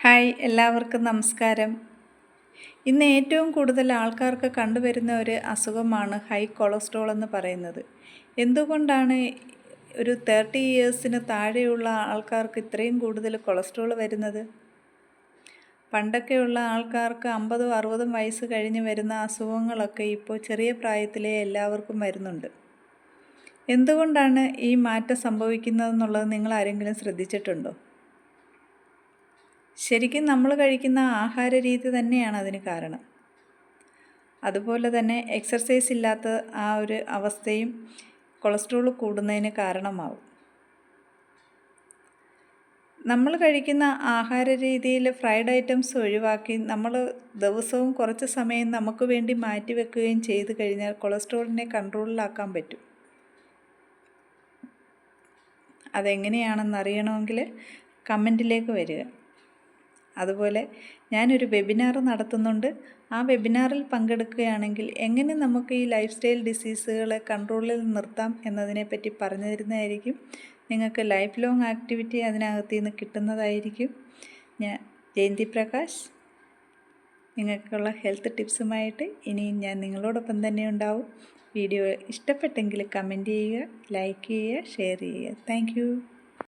Hi, എല്ലാവർക്കും നമസ്കാരം. ഇന്ന് ഏറ്റവും കൂടുതൽ ആൾക്കാർക്ക് കണ്ടുവരുന്ന ഒരു അസുഖമാണ് ഹൈ കൊളസ്ട്രോൾ എന്ന് പറയുന്നത്. എന്തുകൊണ്ടാണ് ഒരു 30 ഇയേഴ്സിന് താഴെയുള്ള ആൾക്കാർക്ക് ഇത്രയും കൂടുതൽ കൊളസ്ട്രോൾ വരുന്നത്? പണ്ടൊക്കെയുള്ള ആൾക്കാർക്ക് 50 60 വയസ്സ് കഴിഞ്ഞ് വരുന്ന അസുഖങ്ങളൊക്കെ ഇപ്പോൾ ചെറിയ പ്രായത്തിലേ എല്ലാവർക്കും വരുന്നുണ്ട്. എന്തുകൊണ്ടാണ് ഈ മാറ്റം സംഭവിക്കുന്നതെന്നുള്ളത് നിങ്ങൾ ആരെങ്കിലും ശ്രദ്ധിച്ചിട്ടുണ്ടോ? ശരിക്കും നമ്മൾ കഴിക്കുന്ന ആഹാര രീതി തന്നെയാണ് അതിന് കാരണം. അതുപോലെ തന്നെ എക്സർസൈസ് ഇല്ലാത്ത ആ ഒരു അവസ്ഥയും കൊളസ്ട്രോൾ കൂടുന്നതിന് കാരണമാവും. നമ്മൾ കഴിക്കുന്ന ആഹാര രീതിയിൽ ഫ്രൈഡ് ഐറ്റംസ് ഒഴിവാക്കി നമ്മൾ ദിവസവും കുറച്ച് സമയം നമുക്ക് വേണ്ടി മാറ്റി വെക്കുകയും ചെയ്തു കഴിഞ്ഞാൽ കൊളസ്ട്രോളിനെ കൺട്രോളിലാക്കാൻ പറ്റും. അതെങ്ങനെയാണെന്ന് അറിയണമെങ്കിൽ കമൻറ്റിലേക്ക് വരിക. അതുപോലെ ഞാനൊരു വെബിനാർ നടത്തുന്നുണ്ട്. ആ വെബിനാറിൽ പങ്കെടുക്കുകയാണെങ്കിൽ എങ്ങനെ നമുക്ക് ഈ ലൈഫ് സ്റ്റൈൽ ഡിസീസുകളെ കൺട്രോളിൽ നിർത്താം എന്നതിനെപ്പറ്റി പറഞ്ഞു തരുന്നതായിരിക്കും. നിങ്ങൾക്ക് ലൈഫ് ലോങ് ആക്ടിവിറ്റി അതിനകത്ത് നിന്ന് കിട്ടുന്നതായിരിക്കും. ഞാൻ ജയന്തി പ്രകാശ്, നിങ്ങൾക്കുള്ള ഹെൽത്ത് ടിപ്സുമായിട്ട് ഇനിയും ഞാൻ നിങ്ങളോടൊപ്പം തന്നെ ഉണ്ടാവും. വീഡിയോ ഇഷ്ടപ്പെട്ടെങ്കിൽ കമൻറ്റ് ചെയ്യുക, ലൈക്ക് ചെയ്യുക, ഷെയർ ചെയ്യുക. താങ്ക്